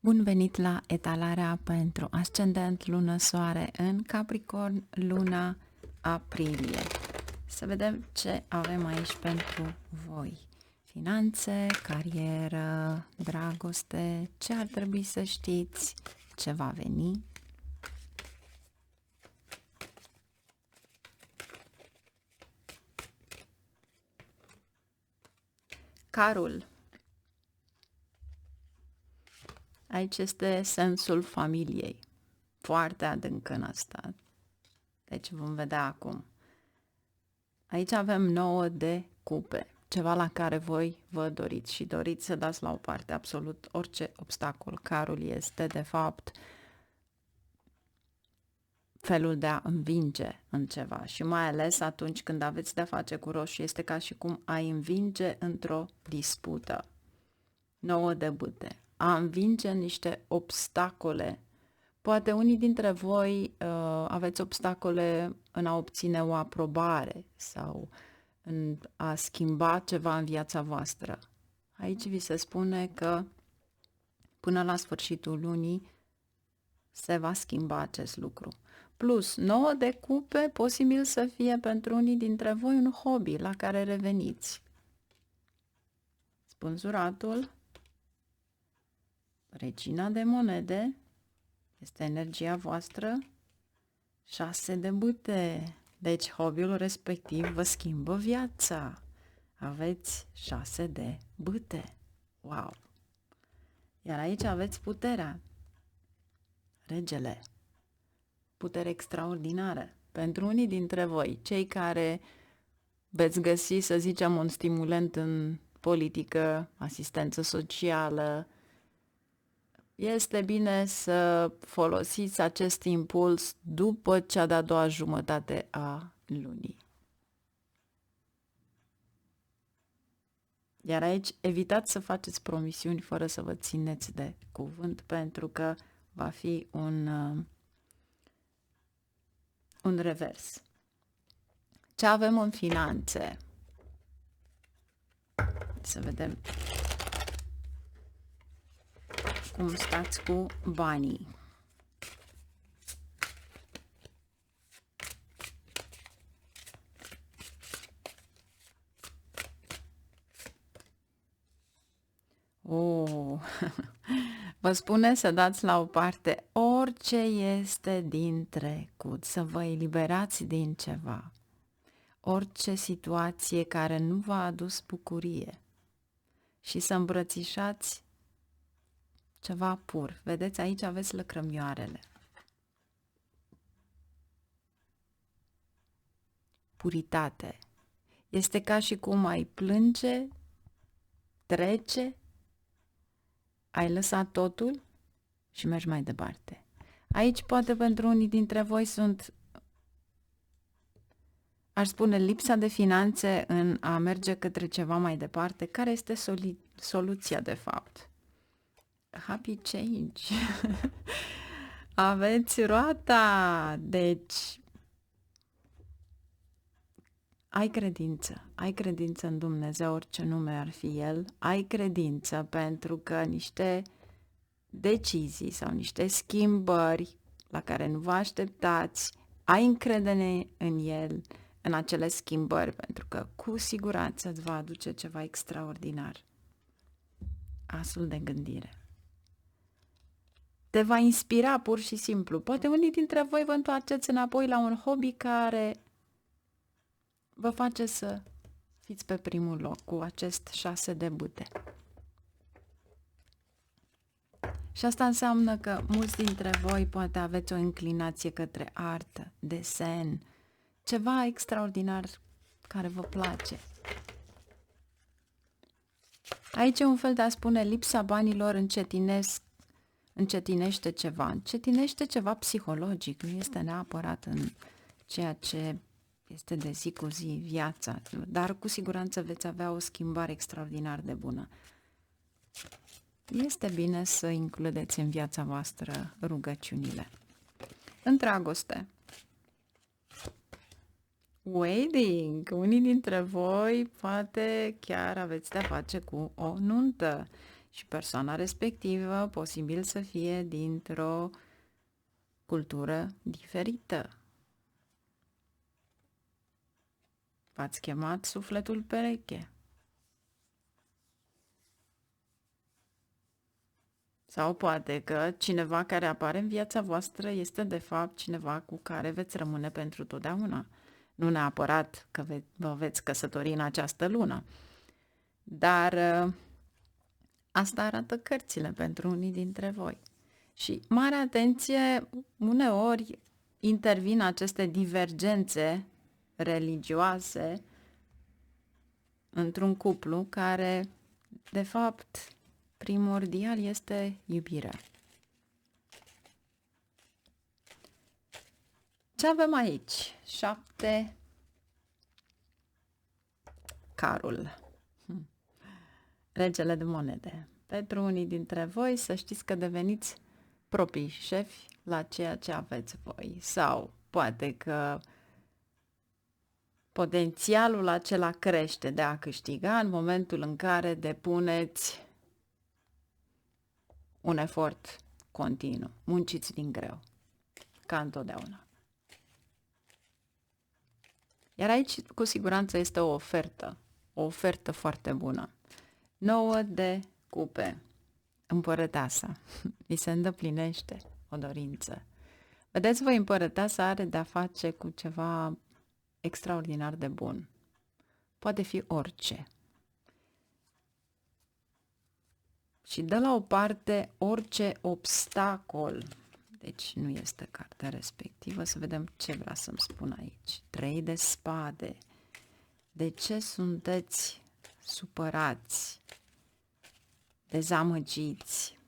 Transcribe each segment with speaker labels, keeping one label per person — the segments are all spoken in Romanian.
Speaker 1: Bun venit la etalarea pentru ascendent, lună, soare în Capricorn, luna aprilie. Să vedem ce avem aici pentru voi. Finanțe, carieră, dragoste, ce ar trebui să știți, ce va veni. Carul. Aici este sensul familiei. Foarte adânc în asta. Deci vom vedea acum. Aici avem 9 de cupe. Ceva la care voi vă doriți și doriți să dați la o parte absolut orice obstacol. Carul este, de fapt, felul de a învinge în ceva și mai ales atunci când aveți de-a face cu roșu, este ca și cum ai învinge într-o dispută. 9 de bâte. A învinge niște obstacole. Poate unii dintre voi aveți obstacole în a obține o aprobare sau în a schimba ceva în viața voastră. Aici vi se spune că până la sfârșitul lunii se va schimba acest lucru. Plus, 9 de cupe, posibil să fie pentru unii dintre voi un hobby la care reveniți. Spânzuratul, regina de monede, este energia voastră, 6 de bâte. Deci hobby-ul respectiv vă schimbă viața. Aveți 6 de bâte. Wow! Iar aici aveți puterea. Regele. Putere extraordinară. Pentru unii dintre voi, cei care veți găsi, să zicem, un stimulant în politică, asistență socială, este bine să folosiți acest impuls după cea de-a doua jumătate a lunii. Iar aici evitați să faceți promisiuni fără să vă țineți de cuvânt, pentru că va fi un revers. Ce avem în finanțe? Să vedem cum stați cu banii. Vă spune să dați la o parte orice este din trecut, să vă eliberați din ceva, orice situație care nu v-a adus bucurie și să îmbrățișați ceva pur. Vedeți, aici aveți lăcrămioarele. Puritate. Este ca și cum ai plânge, trece, ai lăsat totul și mergi mai departe. Aici poate pentru unii dintre voi sunt, aș spune, lipsa de finanțe în a merge către ceva mai departe. Care este soluția de fapt? Happy change. Aveți roata. Deci ai credință în Dumnezeu, orice nume ar fi El, ai credință pentru că niște decizii sau niște schimbări la care nu vă așteptați, ai încredere în El, în acele schimbări, pentru că cu siguranță îți va aduce ceva extraordinar. Asul de gândire. Te va inspira pur și simplu. Poate unii dintre voi vă întoarceți înapoi la un hobby care vă face să fiți pe primul loc cu acest 6 de bâte. Și asta înseamnă că mulți dintre voi poate aveți o inclinație către artă, desen, ceva extraordinar care vă place. Aici e un fel de a spune lipsa banilor încetinește ceva psihologic, nu este neapărat în ceea ce este de zi cu zi viața, dar cu siguranță veți avea o schimbare extraordinar de bună. Este bine să includeți în viața voastră rugăciunile. În dragoste. Wedding. Unii dintre voi poate chiar aveți de-a face cu o nuntă. Și persoana respectivă posibil să fie dintr-o cultură diferită. V-ați chemat sufletul pereche. Sau poate că cineva care apare în viața voastră este de fapt cineva cu care veți rămâne pentru totdeauna. Nu neapărat că vă veți căsători în această lună, dar asta arată cărțile pentru unii dintre voi. Și mare atenție, uneori intervin aceste divergențe religioase într-un cuplu care, de fapt, primordial este iubirea. Ce avem aici? 7. Carul. Regele de monede. Pentru unii dintre voi să știți că deveniți proprii șefi la ceea ce aveți voi. Sau poate că potențialul acela crește de a câștiga în momentul în care depuneți un efort continuu. Munciți din greu, ca întotdeauna. Iar aici, cu siguranță, este o ofertă foarte bună. 9 de cupe, împărăteasa, îi se îndeplinește o dorință. Vedeți voi, împărăteasa are de-a face cu ceva extraordinar de bun. Poate fi orice. Și dă la o parte orice obstacol. Deci nu este cartea respectivă. Să vedem ce vrea să-mi spun aici. 3 de spade. De ce sunteți supărați, dezamăgiți?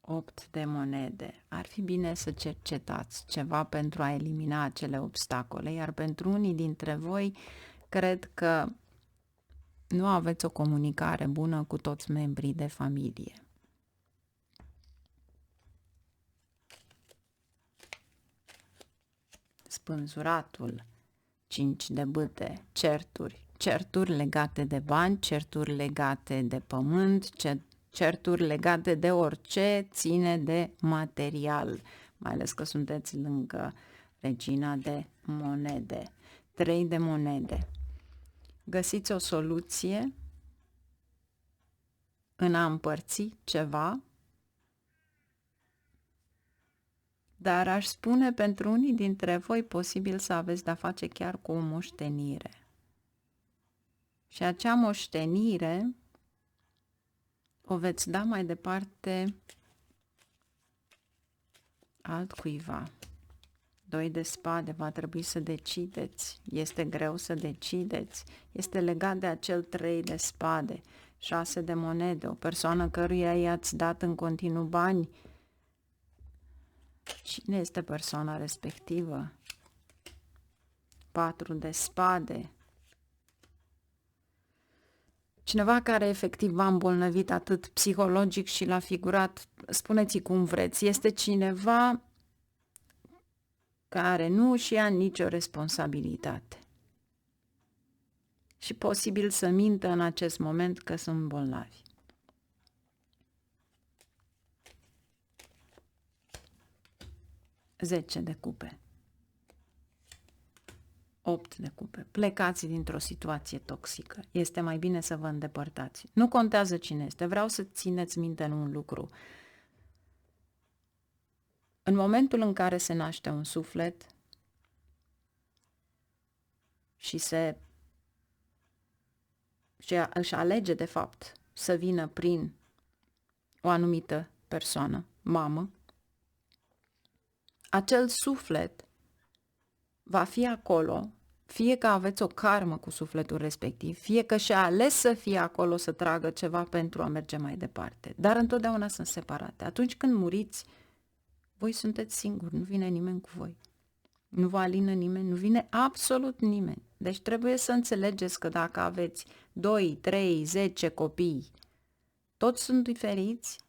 Speaker 1: 8 de monede. Ar fi bine să cercetați ceva pentru a elimina acele obstacole, iar pentru unii dintre voi cred că nu aveți o comunicare bună cu toți membrii de familie. Spânzuratul, 5 de bâte, certuri legate de bani, certuri legate de pământ, certuri legate de orice ține de material, mai ales că sunteți lângă regina de monede. 3 de monede. Găsiți o soluție în a împărți ceva, dar aș spune pentru unii dintre voi posibil să aveți de-a face chiar cu o moștenire. Și acea moștenire o veți da mai departe altcuiva. 2 de spade, va trebui să decideți. Este greu să decideți. Este legat de acel 3 de spade. 6 de monede, o persoană căruia i-ați dat în continuu bani. Cine este persoana respectivă? 4 de spade. Cineva care efectiv v-a îmbolnăvit atât psihologic și l-a figurat, spuneți cum vreți, este cineva care nu își ia nicio responsabilitate. Și posibil să mintă în acest moment că sunt bolnavi. Zece de cupe. 8 de cupe. Plecați dintr-o situație toxică. Este mai bine să vă îndepărtați. Nu contează cine este. Vreau să țineți minte în un lucru. În momentul în care se naște un suflet și își alege de fapt să vină prin o anumită persoană, mamă, acel suflet va fi acolo, fie că aveți o karmă cu sufletul respectiv, fie că și-a ales să fie acolo să tragă ceva pentru a merge mai departe. Dar întotdeauna sunt separate. Atunci când muriți, voi sunteți singuri, nu vine nimeni cu voi. Nu vă alină nimeni, nu vine absolut nimeni. Deci trebuie să înțelegeți că dacă aveți 2, 3, 10 copii, toți sunt diferiți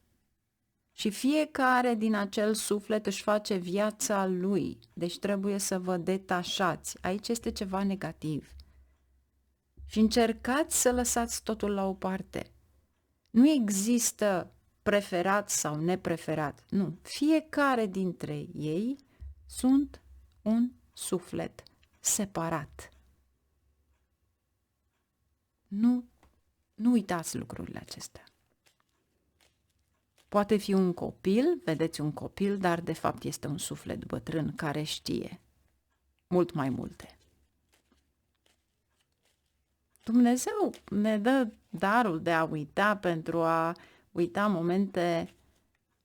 Speaker 1: și fiecare din acel suflet își face viața lui. Deci trebuie să vă detașați. Aici este ceva negativ. Și încercați să lăsați totul la o parte. Nu există preferat sau nepreferat. Nu. Fiecare dintre ei sunt un suflet separat. Nu uitați lucrurile acestea. Poate fi un copil, vedeți un copil, dar de fapt este un suflet bătrân care știe mult mai multe. Dumnezeu ne dă darul de a uita pentru a uita momente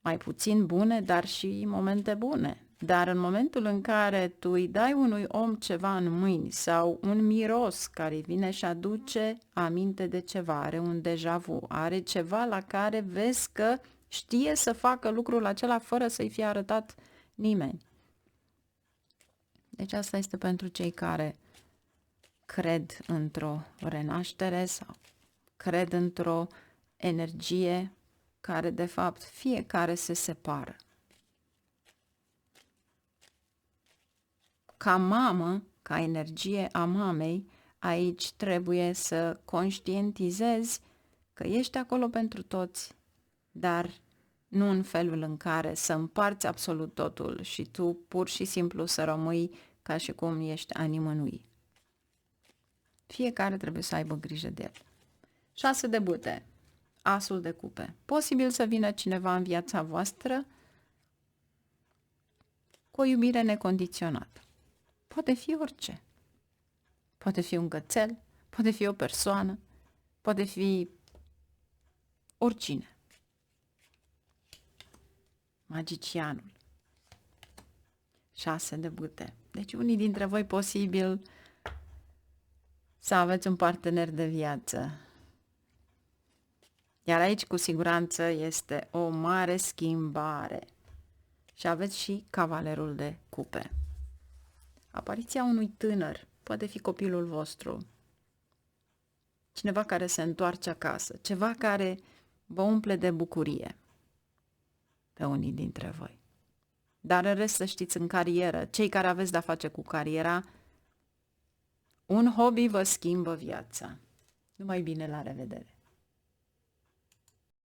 Speaker 1: mai puțin bune, dar și momente bune. Dar în momentul în care tu îi dai unui om ceva în mâini sau un miros care vine și aduce aminte de ceva, are un deja vu, are ceva la care vezi că știe să facă lucrul acela fără să-i fie arătat nimeni. Deci asta este pentru cei care cred într-o renaștere sau cred într-o energie care de fapt fiecare se separă. Ca mamă, ca energie a mamei, aici trebuie să conștientizezi că ești acolo pentru toți, dar nu în felul în care să împarți absolut totul și tu pur și simplu să rămâi ca și cum ești a nimănui. Fiecare trebuie să aibă grijă de el. 6 de bâte. Asul de cupe. Posibil să vină cineva în viața voastră cu o iubire necondiționată. Poate fi orice. Poate fi un cățel, poate fi o persoană, poate fi oricine. Magicianul. 6 de bâte. Deci unii dintre voi posibil să aveți un partener de viață. Iar aici cu siguranță este o mare schimbare. Și aveți și cavalerul de cupe. Apariția unui tânăr, poate fi copilul vostru, cineva care se întoarce acasă, ceva care vă umple de bucurie pe unii dintre voi. Dar în rest să știți, în carieră, cei care aveți de-a face cu cariera, un hobby vă schimbă viața. Numai bine, la revedere!